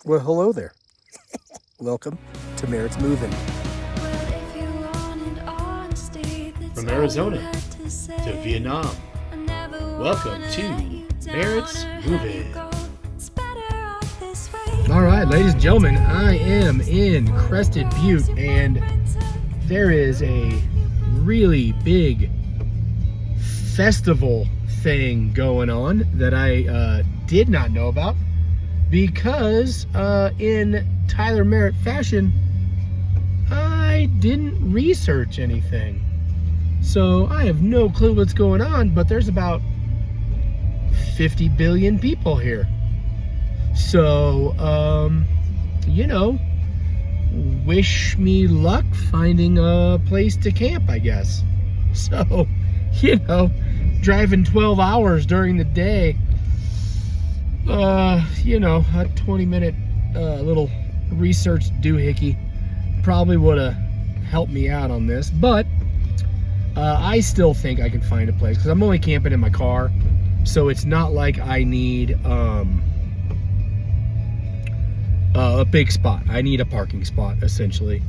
Well, hello there. Welcome to Merritt's Moving. From Arizona to Vietnam, welcome to Merritt's Moving. All right, ladies and gentlemen, I am in Crested Butte, and there is a really big festival thing going on that I did not know about because in Tyler Merritt fashion, I didn't research anything. So I have no clue what's going on, but there's about 50 billion people here. So, wish me luck finding a place to camp, I guess. So, driving 12 hours during the day, a 20-minute little research doohickey probably would have helped me out on this, but I still think I can find a place because I'm only camping in my car, so it's not like I need a big spot. I need a parking spot essentially,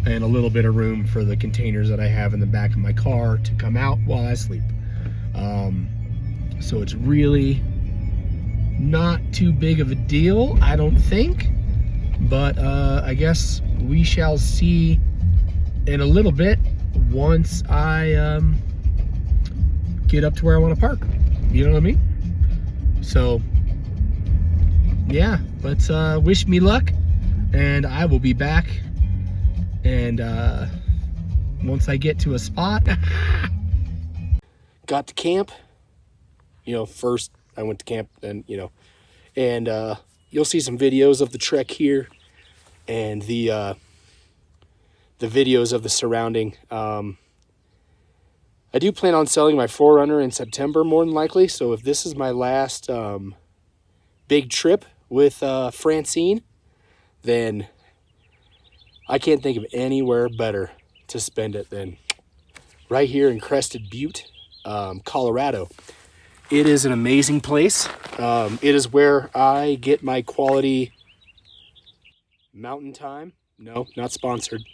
and a little bit of room for the containers that I have in the back of my car to come out while I sleep. So it's really not too big of a deal, I don't think, but I guess we shall see in a little bit once I get up to where I want to park. You know what I mean? So yeah, but wish me luck, and I will be back, and once I get to a spot. Got to camp. First I went to camp, and and you'll see some videos of the trek here and the videos of the surrounding. I do plan on selling my 4Runner in September, more than likely. So if this is my last big trip with Francine, then I can't think of anywhere better to spend it than right here in Crested Butte, Colorado. It is an amazing place. It is where I get my quality mountain time. No, not sponsored.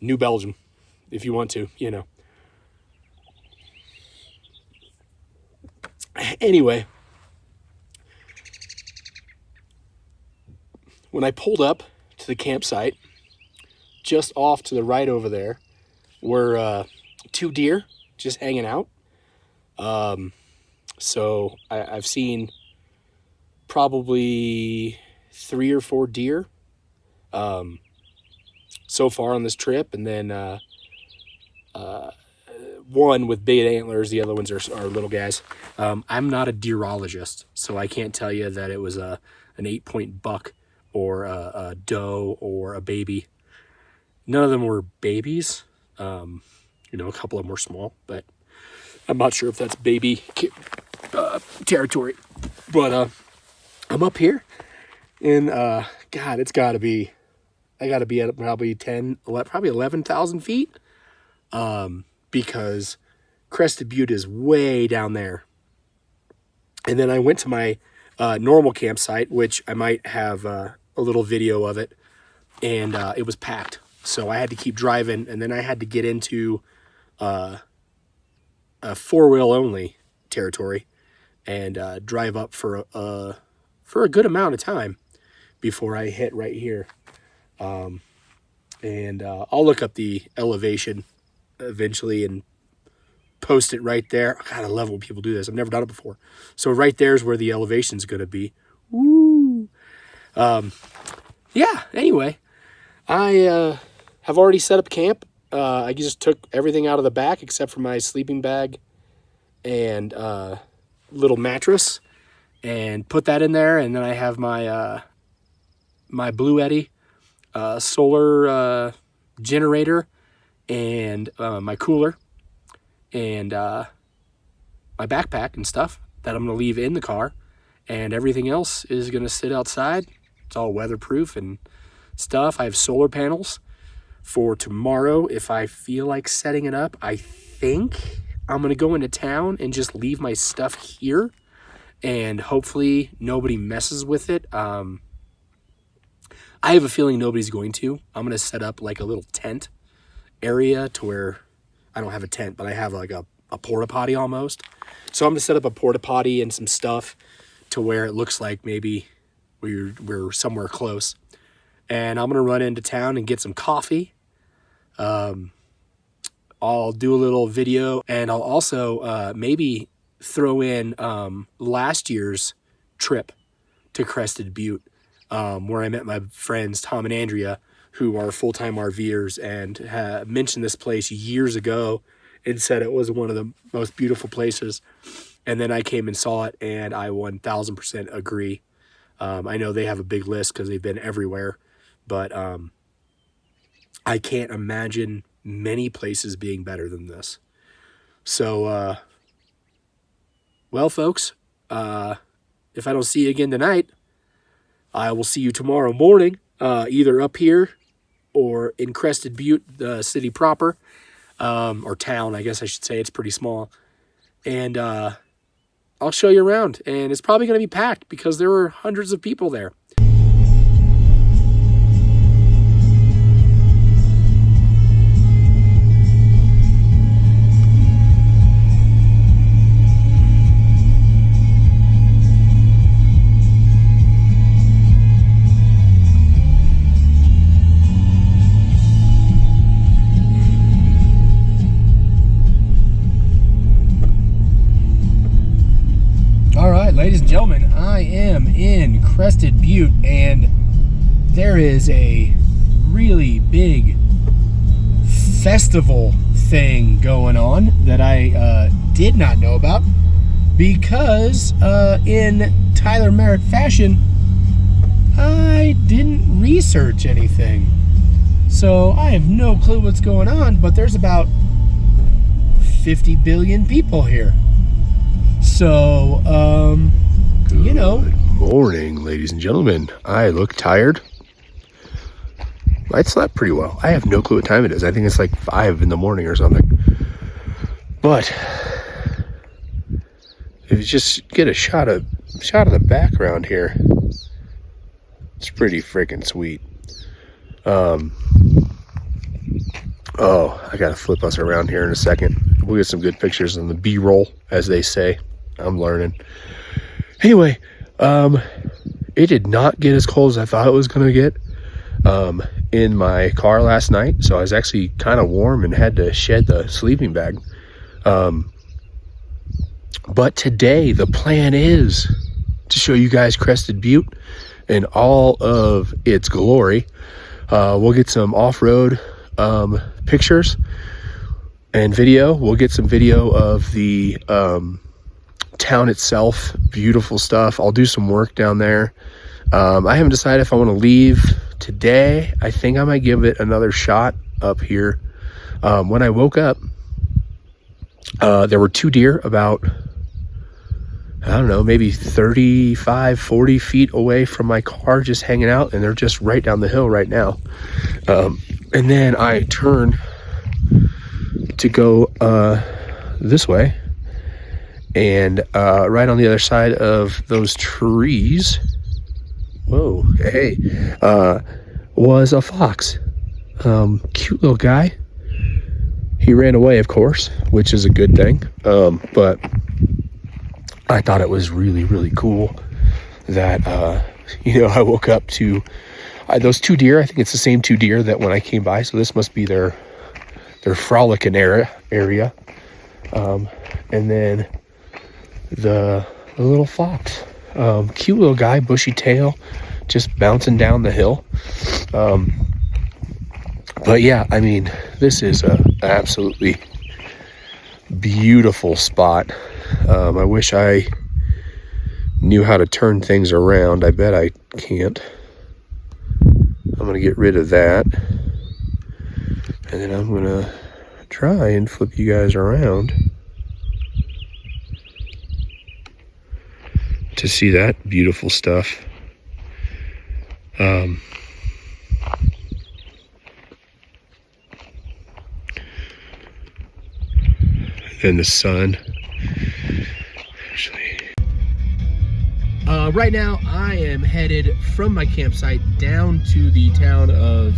New Belgium, if you want to, Anyway, when I pulled up to the campsite, just off to the right over there were 2 deer just hanging out. So I've seen probably 3 or 4 deer so far on this trip, and then one with big antlers. The other ones are little guys. I'm not a deerologist, so I can't tell you that it was an 8-point buck or a doe or a baby. None of them were babies. A couple of them were small, but I'm not sure if that's baby territory. But I'm up here, and God, it's got to be. I got to be at probably 11,000 feet, because Crested Butte is way down there. And then I went to my normal campsite, which I might have a little video of it, and it was packed. So I had to keep driving, and then I had to get into a 4-wheel only territory and drive up for a good amount of time before I hit right here. And I'll look up the elevation eventually and post it right there. God, I love when people do this. I've never done it before. So right there's where the elevation's going to be. Woo! Yeah, anyway, I have already set up camp. I just took everything out of the back except for my sleeping bag and little mattress and put that in there. And then I have my my Blue Eddy solar generator and my cooler and my backpack and stuff that I'm going to leave in the car, and everything else is going to sit outside. It's all weatherproof and stuff. I have solar panels for tomorrow if I feel like setting it up. I think I'm going to go into town and just leave my stuff here, and hopefully nobody messes with it. I have a feeling nobody's going to. I'm going to set up like a little tent area to where I don't have a tent, but I have like a porta potty almost. So I'm going to set up a porta potty and some stuff to where it looks like maybe we're somewhere close. And I'm going to run into town and get some coffee. I'll do a little video, and I'll also maybe throw in last year's trip to Crested Butte, where I met my friends Tom and Andrea, who are full-time RVers, and mentioned this place years ago and said it was one of the most beautiful places. And then I came and saw it, and I 1000% agree. I know they have a big list because they've been everywhere, but I can't imagine many places being better than this. So, well, folks, if I don't see you again tonight, I will see you tomorrow morning, either up here or in Crested Butte, the city proper, or town, I guess I should say. It's pretty small. And I'll show you around. And it's probably going to be packed because there were hundreds of people there. Ladies and gentlemen, I am in Crested Butte, and there is a really big festival thing going on that I did not know about, because in Tyler Merritt fashion, I didn't research anything. So I have no clue what's going on, but there's about 50 billion people here. So, you know. Good morning, ladies and gentlemen. I look tired. I slept pretty well. I have no clue what time it is. I think it's like 5 in the morning or something. But if you just get a shot of the background here, it's pretty freaking sweet. Oh, I gotta flip us around here in a second. We'll get some good pictures on the B-roll, as they say. I'm learning. Anyway, it did not get as cold as I thought it was going to get in my car last night. So I was actually kind of warm and had to shed the sleeping bag. But today the plan is to show you guys Crested Butte in all of its glory. We'll get some off-road pictures and video. We'll get some video of the town itself. Beautiful stuff. I'll do some work down there. I haven't decided if I want to leave today. I think I might give it another shot up here. When I woke up, there were 2 deer about, I don't know, maybe 35, 40 feet away from my car, just hanging out, and they're just right down the hill right now. And then I turn to go this way, and right on the other side of those trees, whoa, hey, was a fox. Cute little guy. He ran away, of course, which is a good thing. But I thought it was really, really cool that, I woke up to those 2 deer. I think it's the same 2 deer that when I came by. So this must be their frolicking area. And then the little fox, cute little guy, bushy tail, just bouncing down the hill. But yeah, I mean, this is a absolutely beautiful spot. I wish I knew how to turn things around. I bet I can't. I'm gonna get rid of that, and then I'm gonna try and flip you guys around to see that beautiful stuff. Then the sun. Actually, Right now, I am headed from my campsite down to the town of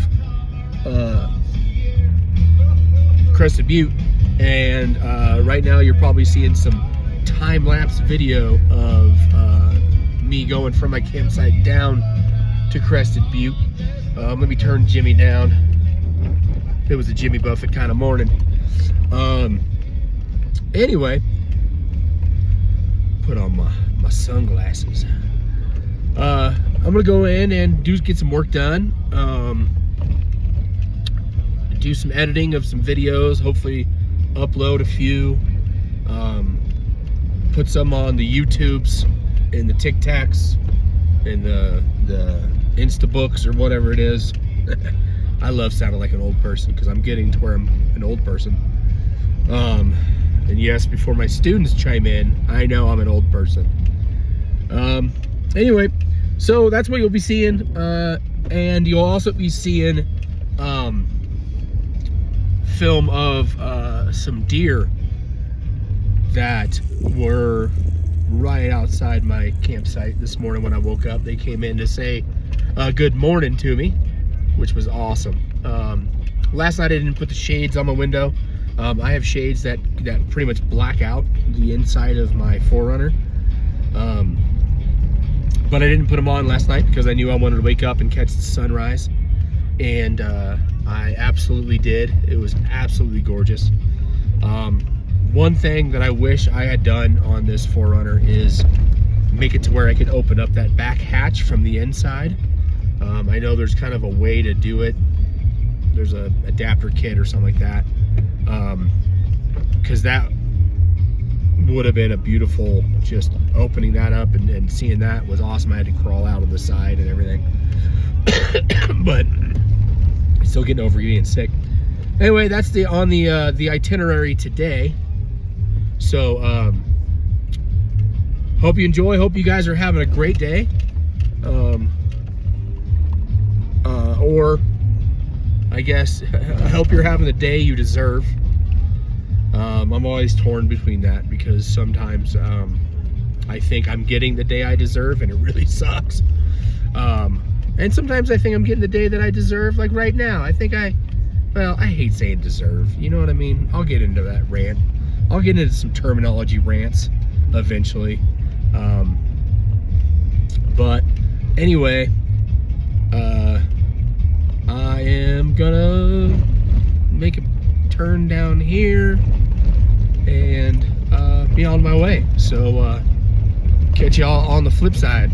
Crested Butte, and right now you're probably seeing some time-lapse video of me going from my campsite down to Crested Butte. Let me turn Jimmy down. It was a Jimmy Buffett kind of morning. Anyway, put on my sunglasses. I'm gonna go in and get some work done. Do some editing of some videos, hopefully upload a few, put some on the YouTubes and the TikToks and the Instabooks or whatever it is. I love sounding like an old person because I'm getting to where I'm an old person. And yes, before my students chime in, I know I'm an old person. Anyway, so that's what you'll be seeing, and you'll also be seeing film of some deer that were right outside my campsite this morning when I woke up. They came in to say good morning to me, which was awesome. Last night I didn't put the shades on my window. I have shades that pretty much black out the inside of my 4Runner. But I didn't put them on last night because I knew I wanted to wake up and catch the sunrise. And I absolutely did. It was absolutely gorgeous. One thing that I wish I had done on this 4Runner is make it to where I could open up that back hatch from the inside. I know there's kind of a way to do it. There's a adapter kit or something like that. Because that would have been a beautiful, just opening that up and seeing that was awesome. I had to crawl out of the side and everything. But still getting over being sick. Anyway, that's the itinerary today. So hope you enjoy. Hope you guys are having a great day. Or I guess I hope you're having the day you deserve. I'm always torn between that because sometimes I think I'm getting the day I deserve and it really sucks. And sometimes I think I'm getting the day that I deserve, like right now. I think well, I hate saying deserve, you know what I mean? I'll get into that rant. I'll get into some terminology rants eventually. But anyway, I am gonna make a turn down here and be on my way. So catch y'all on the flip side.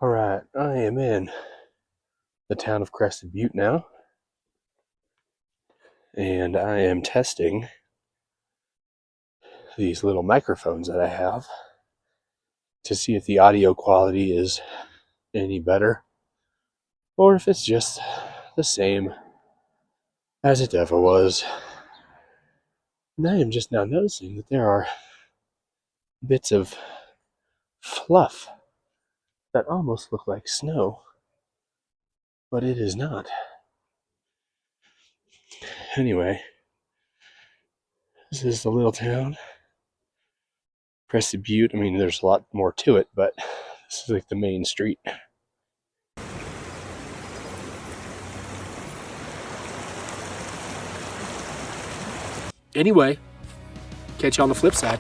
All right, I am in the town of Crested Butte now, and I am testing these little microphones that I have to see if the audio quality is any better or if it's just the same as it ever was. And I am just now noticing that there are bits of fluff that almost look like snow, but it is not. Anyway, this is the little town, Crested Butte. I mean, there's a lot more to it, but this is like the main street. Anyway, catch you on the flip side.